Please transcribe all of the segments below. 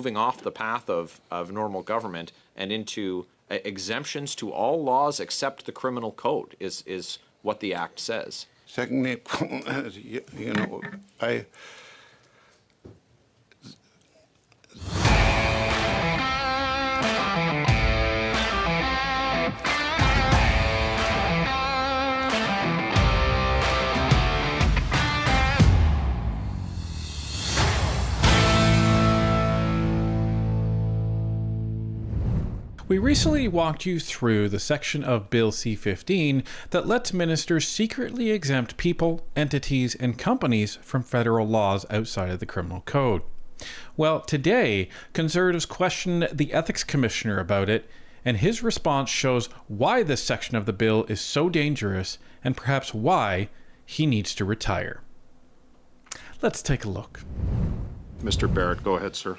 moving off the path of normal government and into exemptions to all laws except the criminal code is what the Act says. Secondly, We recently walked you through the section of Bill C-15 that lets ministers secretly exempt people, entities, and companies from federal laws outside of the criminal code. Well, today, conservatives questioned the ethics commissioner about it, and his response shows why this section of the bill is so dangerous and perhaps why he needs to retire. Let's take a look. Mr. Barrett, go ahead, sir.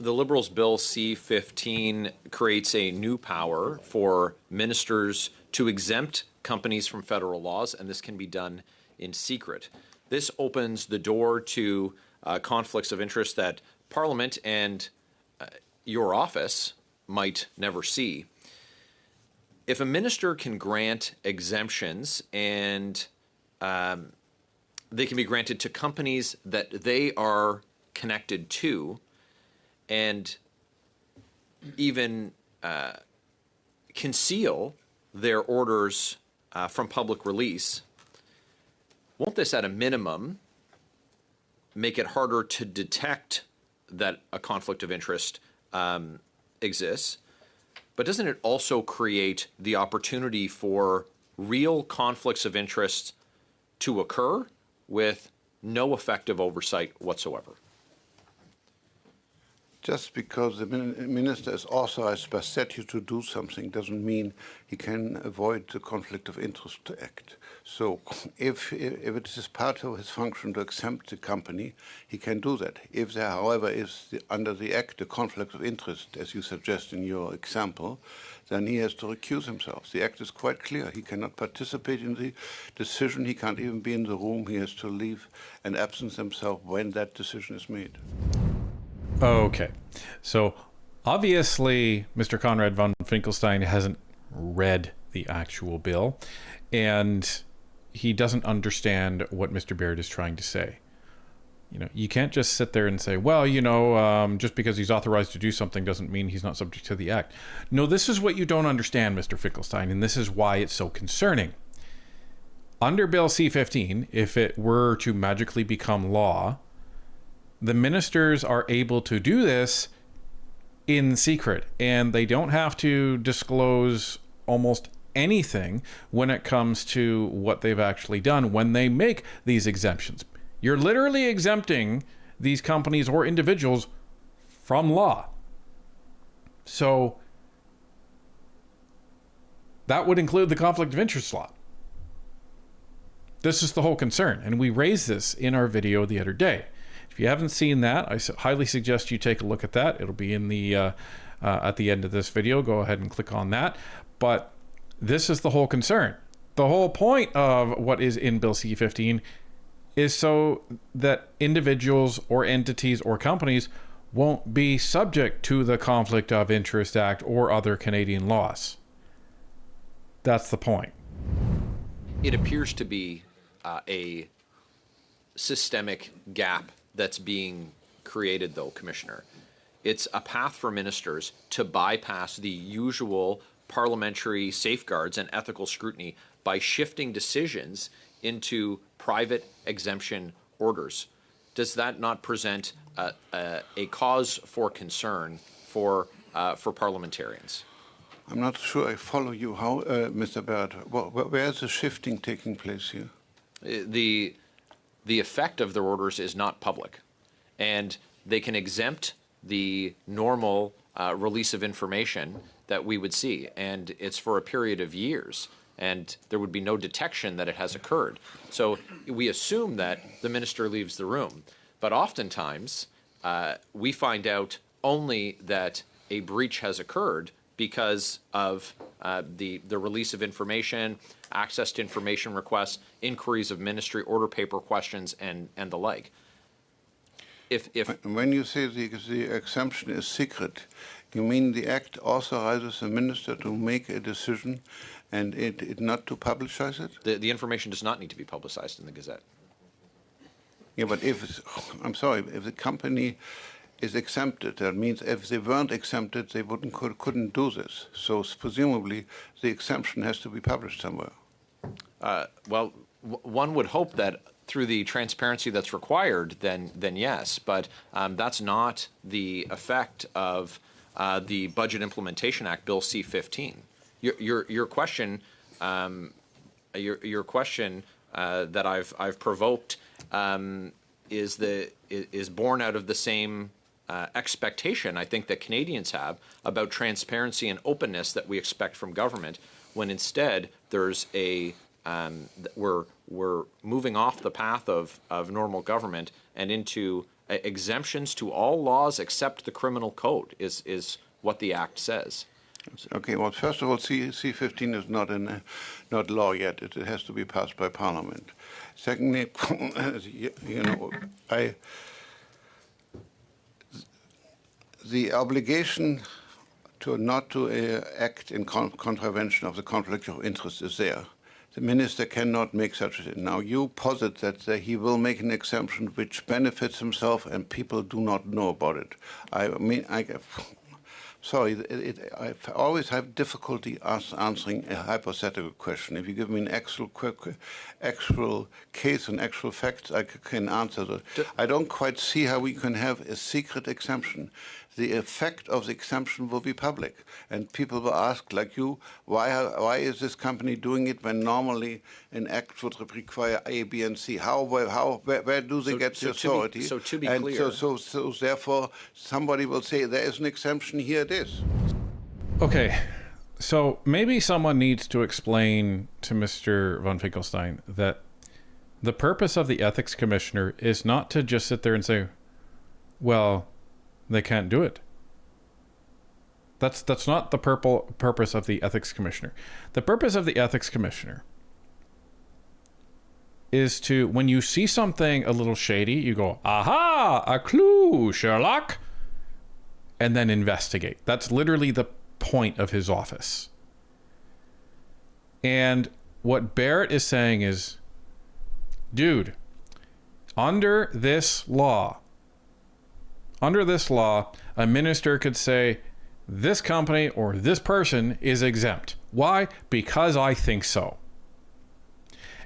The Liberals' Bill C-15 creates a new power for ministers to exempt companies from federal laws, and this can be done in secret. This opens the door to conflicts of interest that Parliament and your office might never see. If a minister can grant exemptions and they can be granted to companies that they are connected to, and even conceal their orders from public release, won't this at a minimum make it harder to detect that a conflict of interest exists? But doesn't it also create the opportunity for real conflicts of interest to occur with no effective oversight whatsoever? just because the minister is authorized by statute to do something doesn't mean he can avoid the conflict of interest to act. So if it is part of his function to exempt the company, he can do that. If there, however, is under the Act a conflict of interest, as you suggest in your example, then he has to recuse himself. The Act is quite clear. He cannot participate in the decision. He can't even be in the room. He has to leave and absence himself when that decision is made. Okay, so obviously Mr. Conrad von Finkelstein hasn't read the actual bill, and he doesn't understand what Mr. Baird is trying to say. You know, you can't just sit there and say, well, you know, just because he's authorized to do something doesn't mean he's not subject to the Act. No, this is what you don't understand, Mr. Finkelstein, and this is why it's so concerning. Under Bill C-15, if it were to magically become law, the ministers are able to do this in secret, and they don't have to disclose almost anything when it comes to what they've actually done when they make these exemptions. You're literally exempting these companies or individuals from law. So that would include the conflict of interest law. This is the whole concern, and we raised this in our video the other day. If you haven't seen that, I highly suggest you take a look at that. It'll be in the at the end of this video. Go ahead and click on that. But this is the whole concern. The whole point of what is in Bill C-15 is so that individuals or entities or companies won't be subject to the Conflict of Interest Act or other Canadian laws. That's the point. It appears to be a systemic gap that's being created, though, Commissioner. It's a path for ministers to bypass the usual parliamentary safeguards and ethical scrutiny by shifting decisions into private exemption orders. Does that not present a cause for concern for parliamentarians? I'm not sure I follow you. How, Mr. Baird? Where is the shifting taking place here? The effect of their orders is not public, and they can exempt the normal release of information that we would see, and it's for a period of years, and there would be no detection that it has occurred. So we assume that the minister leaves the room, but oftentimes we find out only that a breach has occurred because of the release of information, access to information requests, inquiries of ministry, order paper questions, and the like. When you say the exemption is secret, you mean the act authorizes the minister to make a decision and it not to publicize it? The information does not need to be publicized in the Gazette. Yeah, but I'm sorry, if the company is exempted, that means if they weren't exempted, they couldn't do this. So presumably, the exemption has to be published somewhere. Well, one would hope that through the transparency that's required, then yes, but that's not the effect of the Budget Implementation Act, Bill C-15. Your question, your question that I've provoked is born out of the same expectation I think that Canadians have about transparency and openness that we expect from government, when instead there's we're moving off the path of normal government and into exemptions to all laws except the criminal code is what the act says. Okay, well, first of all, C-15 is not law yet. It has to be passed by Parliament. Secondly, the obligation not to act in contravention of the conflict of interest is there. The minister cannot make such a thing. Now, you posit that he will make an exemption which benefits himself and people do not know about it. I always have difficulty answering a hypothetical question. If you give me an actual case and actual facts, I can answer that. I don't quite see how we can have a secret exemption. The effect of the exemption will be public, and people will ask, like you, why is this company doing it when normally an act would require A, B, and C? Where do they get the authority? To be clear. So therefore, somebody will say there is an exemption. Here it is. Okay, so maybe someone needs to explain to Mr. von Finkelstein that the purpose of the ethics commissioner is not to just sit there and say, well, they can't do it. That's not the purpose of the ethics commissioner. The purpose of the ethics commissioner is to, when you see something a little shady, you go, aha, a clue, Sherlock, and then investigate. That's literally the point of his office. And what Barrett is saying is, dude, under this law, a minister could say, this company or this person is exempt. Why? Because I think so.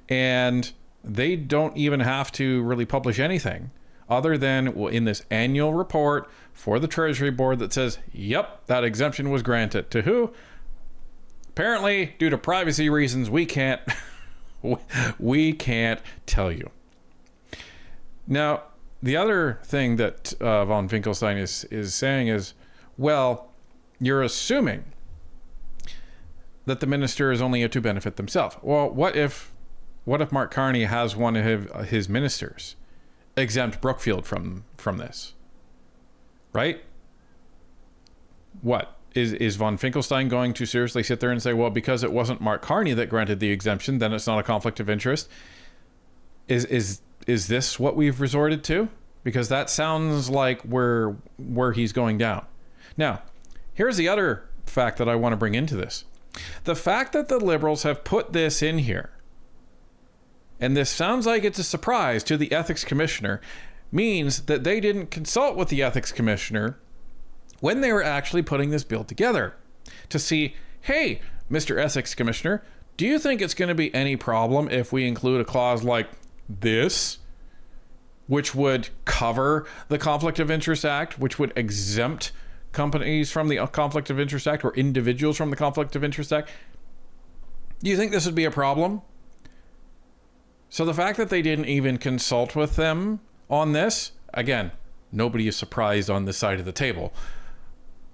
And they don't even have to really publish anything other than in this annual report for the Treasury Board that says, yep, that exemption was granted. To who? Apparently, due to privacy reasons, we can't tell you. Now, the other thing that von Finkelstein is saying is, well, you're assuming that the minister is only to benefit themselves. Well, what if Mark Carney has one of his ministers exempt Brookfield from this? Right? What? Is von Finkelstein going to seriously sit there and say, well, because it wasn't Mark Carney that granted the exemption, then it's not a conflict of interest? Is this what we've resorted to? Because that sounds like where he's going down. Now, here's the other fact that I want to bring into this. The fact that the Liberals have put this in here, and this sounds like it's a surprise to the ethics commissioner, means that they didn't consult with the ethics commissioner when they were actually putting this bill together to see, hey, Mr. Ethics Commissioner, do you think it's going to be any problem if we include a clause like this, which would cover the Conflict of Interest Act, which would exempt companies from the Conflict of Interest Act or individuals from the Conflict of Interest Act? Do you think this would be a problem? So the fact that they didn't even consult with them on this, again, nobody is surprised on this side of the table,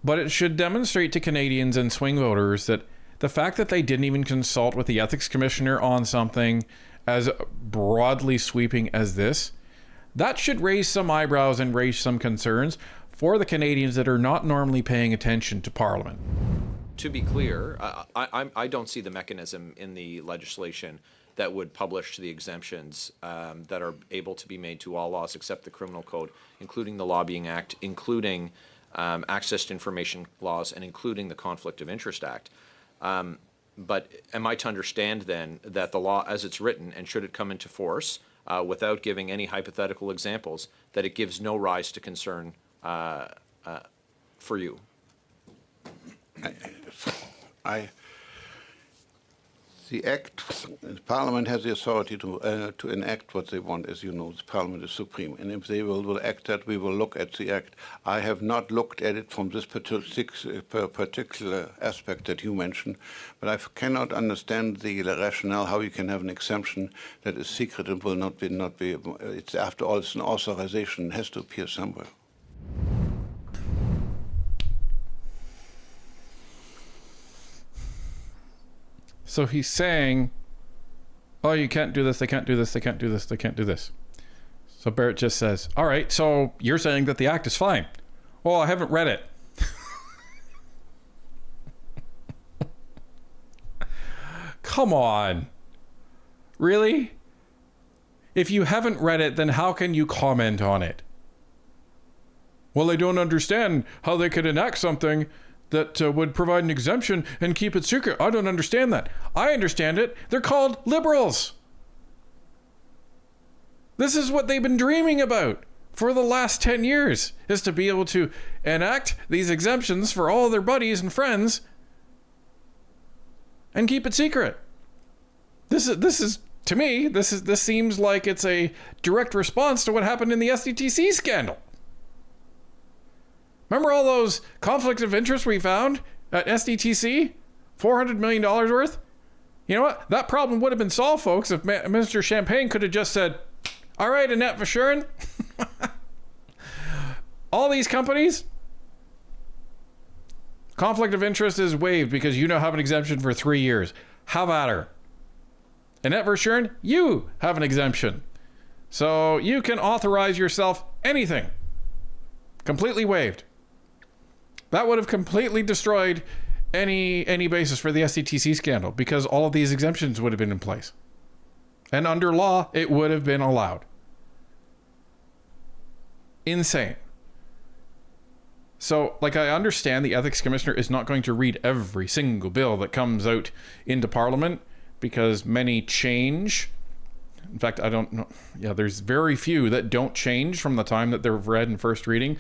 but it should demonstrate to Canadians and swing voters that the fact that they didn't even consult with the ethics commissioner on something as broadly sweeping as this, that should raise some eyebrows and raise some concerns for the Canadians that are not normally paying attention to Parliament. To be clear, I don't see the mechanism in the legislation that would publish the exemptions that are able to be made to all laws except the Criminal Code, including the Lobbying Act, including access to information laws, and including the Conflict of Interest Act. But am I to understand then that the law as it's written, and should it come into force, without giving any hypothetical examples, that it gives no rise to concern for you? The Act, Parliament has the authority to enact what they want. As you know, the Parliament is supreme. And if they will act that, we will look at the Act. I have not looked at it from this particular aspect that you mentioned, but I cannot understand the rationale how you can have an exemption that is secret and will not be. It's, after all, it's an authorization. It has to appear somewhere. So he's saying, oh, you can't do this, they can't do this, they can't do this, they can't do this. So Barrett just says, all right, so you're saying that the Act is fine. Well, I haven't read it. Come on. Really? If you haven't read it, then how can you comment on it? Well, I don't understand how they could enact something that would provide an exemption and keep it secret. I don't understand that. I understand it. They're called liberals. This is what they've been dreaming about for the last 10 years, is to be able to enact these exemptions for all their buddies and friends and keep it secret. This is to me, this seems like it's a direct response to what happened in the SDTC scandal. Remember all those conflicts of interest we found at SDTC? $400 million worth? You know what? That problem would have been solved, folks, if Minister Champagne could have just said, all right, Annette Verschuren, all these companies, conflict of interest is waived because you now have an exemption for 3 years. Have at her. Annette Verschuren, you have an exemption. So you can authorize yourself anything. Completely waived. That would have completely destroyed any basis for the SDTC scandal, because all of these exemptions would have been in place. And under law, it would have been allowed. Insane. So, like, I understand the ethics commissioner is not going to read every single bill that comes out into Parliament, because many change. In fact, I don't know. Yeah, there's very few that don't change from the time that they're read in first reading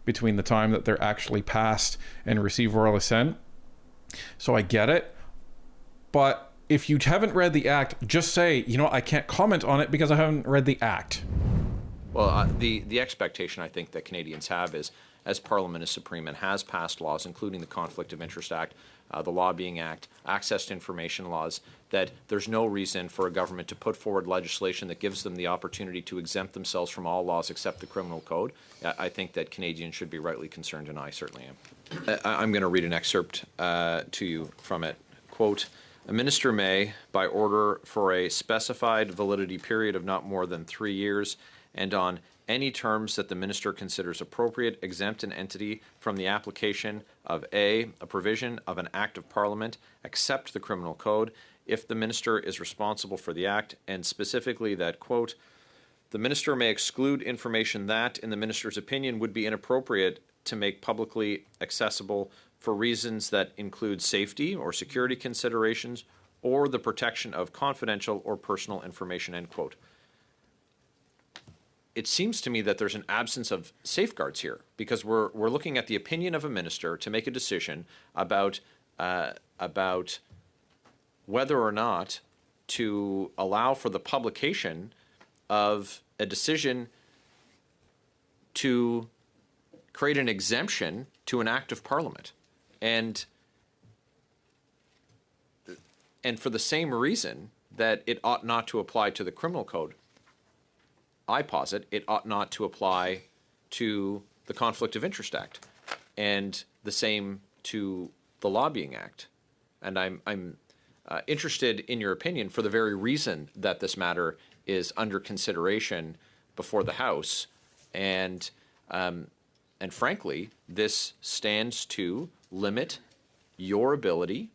between the time that they're actually passed and receive royal assent. So I get it. But if you haven't read the Act, just say, you know, I can't comment on it because I haven't read the Act. Well, the expectation I think that Canadians have is, as Parliament is supreme and has passed laws, including the Conflict of Interest Act, the Lobbying Act, access to information laws, that there's no reason for a government to put forward legislation that gives them the opportunity to exempt themselves from all laws except the Criminal Code. I think that Canadians should be rightly concerned, and I certainly am. I'm going to read an excerpt to you from it. Quote, a minister may, by order for a specified validity period of not more than 3 years, and on any terms that the minister considers appropriate, exempt an entity from the application of a provision of an Act of Parliament, except the Criminal Code, if the minister is responsible for the act, and specifically that, quote, the minister may exclude information that, in the minister's opinion, would be inappropriate to make publicly accessible for reasons that include safety or security considerations or the protection of confidential or personal information, end quote. It seems to me that there's an absence of safeguards here, because we're looking at the opinion of a minister to make a decision about whether or not to allow for the publication of a decision to create an exemption to an Act of Parliament. And for the same reason that it ought not to apply to the Criminal Code, I posit it ought not to apply to the Conflict of Interest Act, and the same to the Lobbying Act. And I'm interested in your opinion for the very reason that this matter is under consideration before the House, and frankly, this stands to limit your ability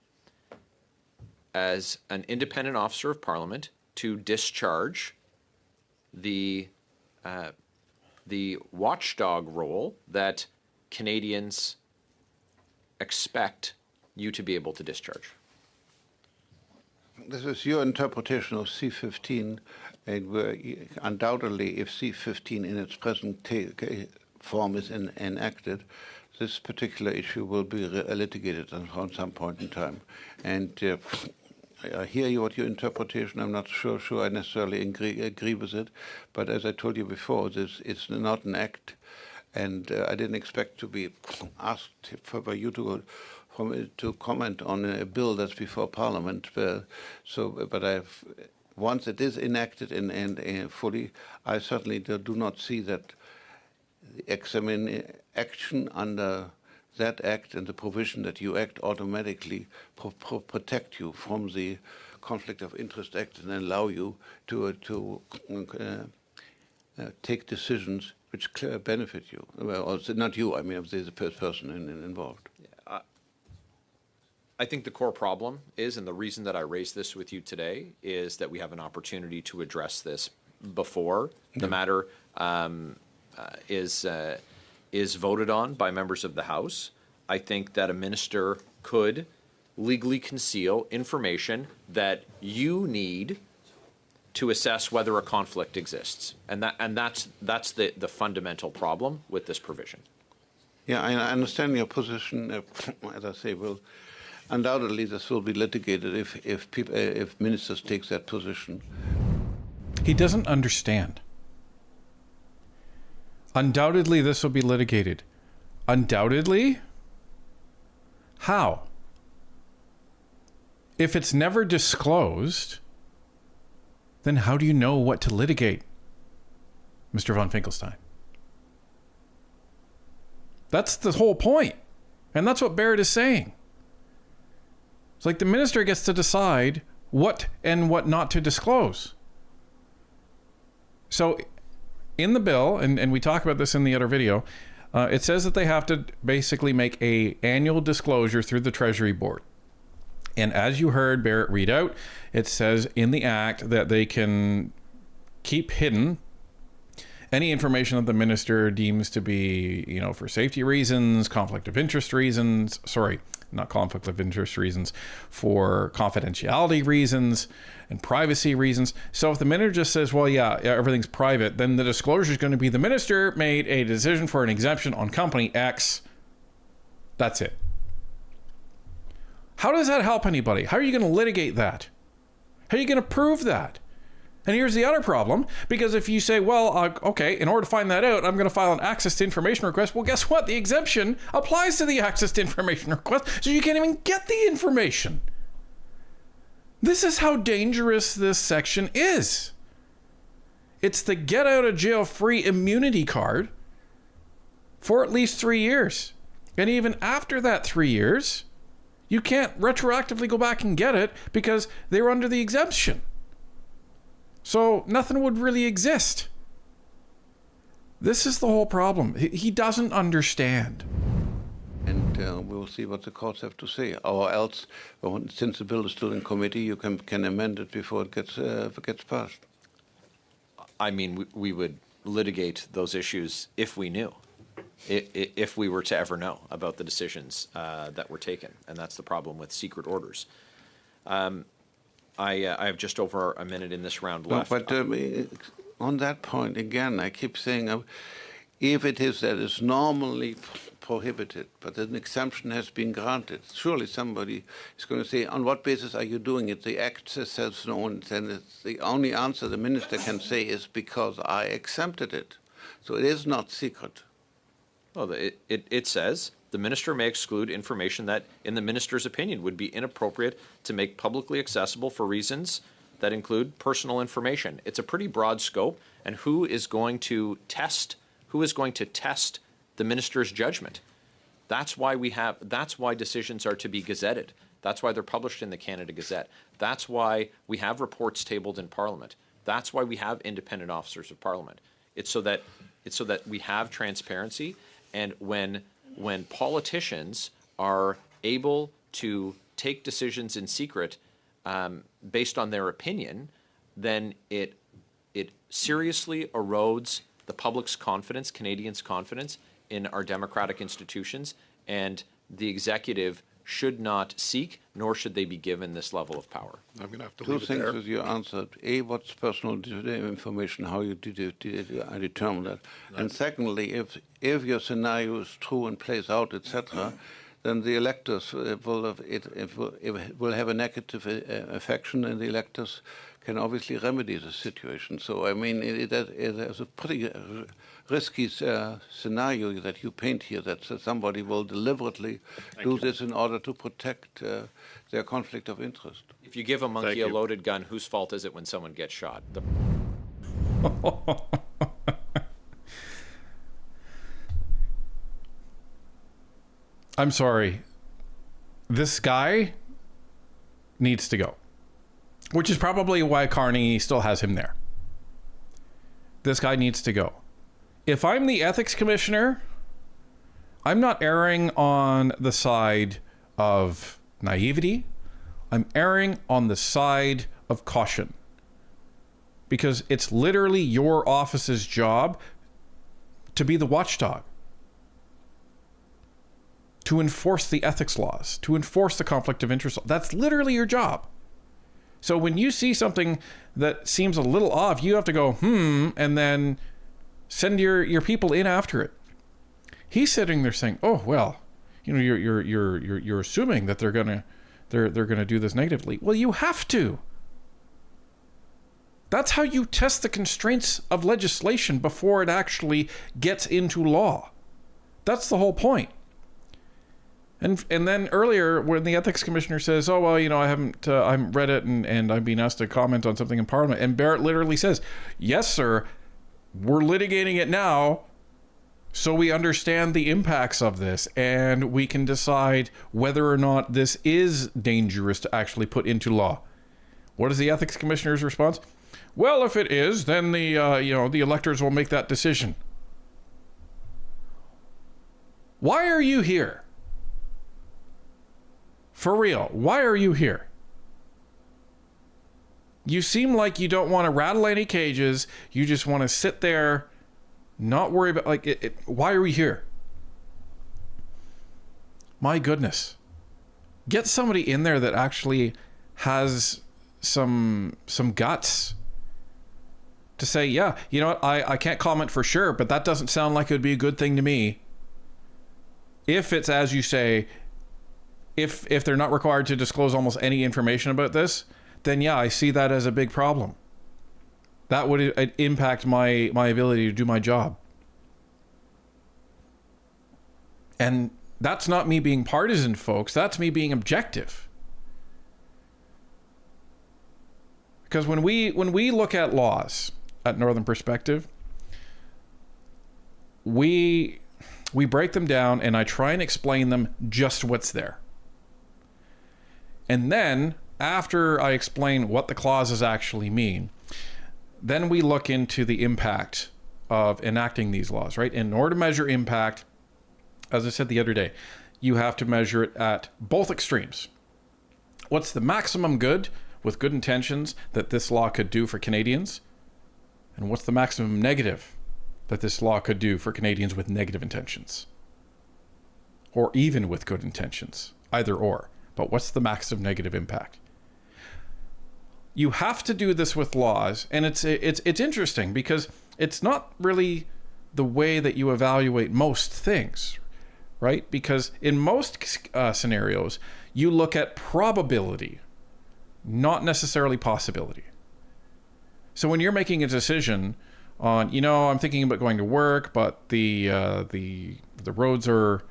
as an independent officer of Parliament to discharge the watchdog role that Canadians expect you to be able to discharge. This is your interpretation of C-15, and undoubtedly, if C-15 in its present form is enacted, this particular issue will be litigated at some point in time. And I hear you what your interpretation. I'm not sure I necessarily agree with it, but as I told you before, it's not an act, and I didn't expect to be asked by you to comment on a bill that's before Parliament. But once it is enacted and fully, I certainly do not see that the action under that act and the provision that you act automatically protect you from the Conflict of Interest Act and allow you to take decisions which benefit you. Well, not you, I mean, the person involved. I think the core problem is, and the reason that I raised this with you today, is that we have an opportunity to address this before the matter is voted on by members of the House. I think that a minister could legally conceal information that you need to assess whether a conflict exists, and that's the fundamental problem with this provision. Yeah, I understand your position. As I say, undoubtedly this will be litigated if ministers take that position. He doesn't understand. Undoubtedly, this will be litigated. Undoubtedly? How? If it's never disclosed, then how do you know what to litigate, Mr. von Finkelstein? That's the whole point. And that's what Barrett is saying. It's like the minister gets to decide what and what not to disclose. So in the bill, and we talk about this in the other video, it says that they have to basically make an annual disclosure through the Treasury Board. And as you heard Barrett read out, it says in the Act that they can keep hidden any information that the minister deems to be, for safety reasons, conflict of interest reasons, not conflict of interest reasons, for confidentiality reasons and privacy reasons. So if the minister just says, well, yeah, everything's private, then the disclosure is going to be the minister made a decision for an exemption on company X. That's it. How does that help anybody? How are you going to litigate that? How are you going to prove that? And here's the other problem, because if you say, well, okay, in order to find that out, I'm going to file an access to information request. Well, guess what? The exemption applies to the access to information request, so you can't even get the information. This is how dangerous this section is. It's the get out of jail free immunity card for at least 3 years. And even after that 3 years, you can't retroactively go back and get it because they were under the exemption. So nothing would really exist. This is the whole problem. He doesn't understand. And we'll see what the courts have to say. Or else, since the bill is still in committee, you can amend it before it gets passed. I mean, we would litigate those issues if we knew, if we were to ever know about the decisions that were taken. And that's the problem with secret orders. I have just over a minute in this round left. But on that point, again, I keep saying, if it is that it's normally prohibited, but an exemption has been granted, surely somebody is going to say, on what basis are you doing it? The Act says no, and then the only answer the minister can say is because I exempted it. So it is not secret. Well, it says the minister may exclude information that, in the minister's opinion, would be inappropriate to make publicly accessible for reasons that include personal information. It's a pretty broad scope, and who is going to test the minister's judgment? That's why decisions are to be gazetted. That's why they're published in the Canada Gazette. That's why we have reports tabled in Parliament. That's why we have independent officers of Parliament. It's so that we have transparency, and when politicians are able to take decisions in secret based on their opinion, then it seriously erodes the public's confidence, Canadians' confidence in our democratic institutions, and the executive should not seek, nor should they be given this level of power. I'm going to have to Two leave it things there. with your answer. A, what's personal information, how you determine that. And secondly, if your scenario is true and plays out, etc., then the electors will have a negative affection, and the electors can obviously remedy the situation. So, I mean, it is a pretty risky scenario that you paint here, that somebody will deliberately do this in order to protect their conflict of interest. If you give a monkey Thank a you. loaded gun, whose fault is it when someone gets shot? I'm sorry. This guy needs to go. Which is probably why Carney still has him there. This guy needs to go. If I'm the ethics commissioner, I'm not erring on the side of naivety. I'm erring on the side of caution. Because it's literally your office's job to be the watchdog, to enforce the ethics laws, to enforce the conflict of interest. That's literally your job. So when you see something that seems a little off, you have to go, and then send your people in after it. He's sitting there saying, "Oh well, you know, you're assuming that they're gonna do this negatively." Well, you have to. That's how you test the constraints of legislation before it actually gets into law. That's the whole point. And then earlier, when the ethics commissioner says, "Oh well, you know, I haven't read it, and I'm being asked to comment on something in Parliament," and Barrett literally says, "Yes, sir, we're litigating it now, so we understand the impacts of this, and we can decide whether or not this is dangerous to actually put into law." What is the ethics commissioner's response? "Well, if it is, then the electors will make that decision." Why are you here? For real, why are you here? You seem like you don't want to rattle any cages. You just want to sit there, not worry about, why are we here? My goodness. Get somebody in there that actually has some guts to say, yeah, you know what, I can't comment for sure, but that doesn't sound like it would be a good thing to me. If it's as you say, if they're not required to disclose almost any information about this, then yeah, I see that as a big problem. That would impact my ability to do my job. And that's not me being partisan, folks. That's me being objective. Because when we look at laws at Northern Perspective, we break them down and I try and explain them just what's there. And then, after I explain what the clauses actually mean, then we look into the impact of enacting these laws, right? In order to measure impact, as I said the other day, you have to measure it at both extremes. What's the maximum good with good intentions that this law could do for Canadians? And what's the maximum negative that this law could do for Canadians with negative intentions? Or even with good intentions, either or. But what's the maximum negative impact? You have to do this with laws, and it's interesting because it's not really the way that you evaluate most things, right? Because in most scenarios, you look at probability, not necessarily possibility. So when you're making a decision on, I'm thinking about going to work, but the roads are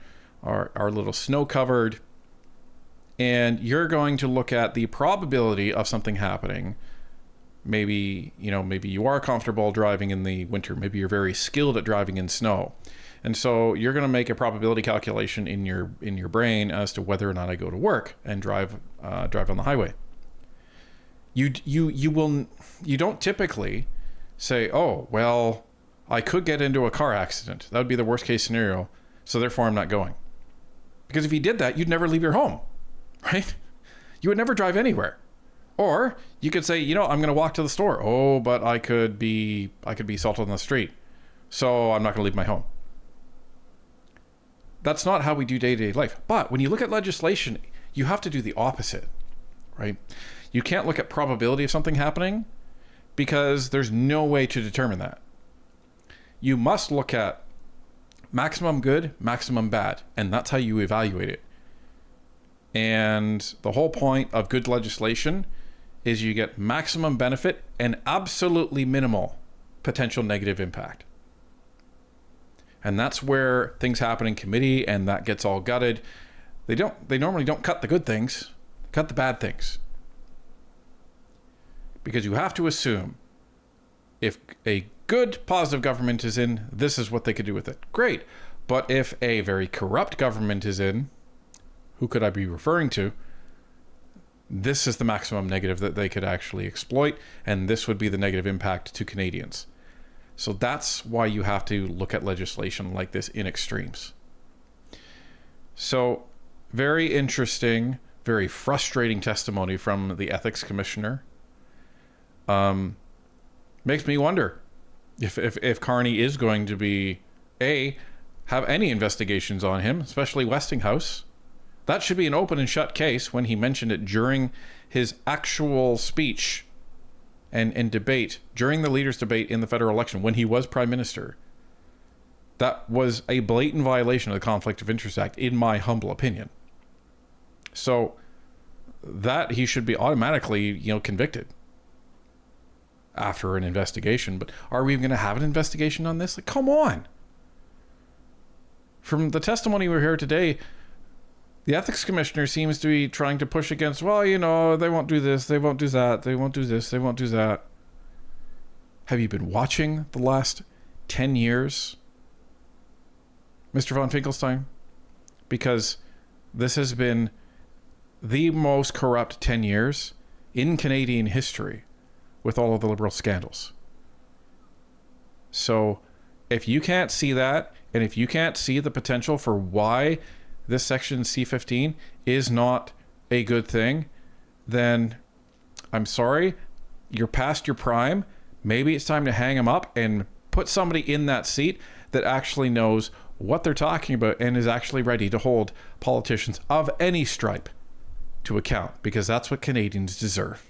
a little snow covered, and you're going to look at the probability of something happening. Maybe you are comfortable driving in the winter. Maybe you're very skilled at driving in snow. And so you're going to make a probability calculation in your brain as to whether or not I go to work and drive on the highway. You don't typically say, "Oh, well, I could get into a car accident. That would be the worst case scenario, so therefore I'm not going." Because if you did that, you'd never leave your home, right? You would never drive anywhere. Or you could say, you know, I'm going to walk to the store. Oh, but I could be assaulted on the street, so I'm not going to leave my home. That's not how we do day-to-day life. But when you look at legislation, you have to do the opposite, right? You can't look at probability of something happening because there's no way to determine that. You must look at maximum good, maximum bad, and that's how you evaluate it. And the whole point of good legislation is you get maximum benefit and absolutely minimal potential negative impact. And that's where things happen in committee and that gets all gutted. They normally don't cut the good things, cut the bad things. Because you have to assume if a good positive government is in, this is what they could do with it. Great. But if a very corrupt government is in, who could I be referring to? This is the maximum negative that they could actually exploit, and this would be the negative impact to Canadians. So that's why you have to look at legislation like this in extremes. So very interesting, very frustrating testimony from the ethics commissioner. Makes me wonder if Carney is going to be, have any investigations on him, especially Westinghouse. That should be an open and shut case when he mentioned it during his actual speech and debate, during the leaders' debate in the federal election when he was prime minister. That was a blatant violation of the Conflict of Interest Act, in my humble opinion. So that he should be automatically, convicted after an investigation. But are we even going to have an investigation on this? Like, come on. From the testimony we heard today, the ethics commissioner seems to be trying to push against, well, they won't do this, they won't do that, they won't do this, they won't do that. Have you been watching the last 10 years, Mr. von Finkelstein? Because this has been the most corrupt 10 years in Canadian history with all of the Liberal scandals. So if you can't see that, and if you can't see the potential for why this section C-15 is not a good thing, then I'm sorry, you're past your prime. Maybe it's time to hang them up and put somebody in that seat that actually knows what they're talking about and is actually ready to hold politicians of any stripe to account, because that's what Canadians deserve.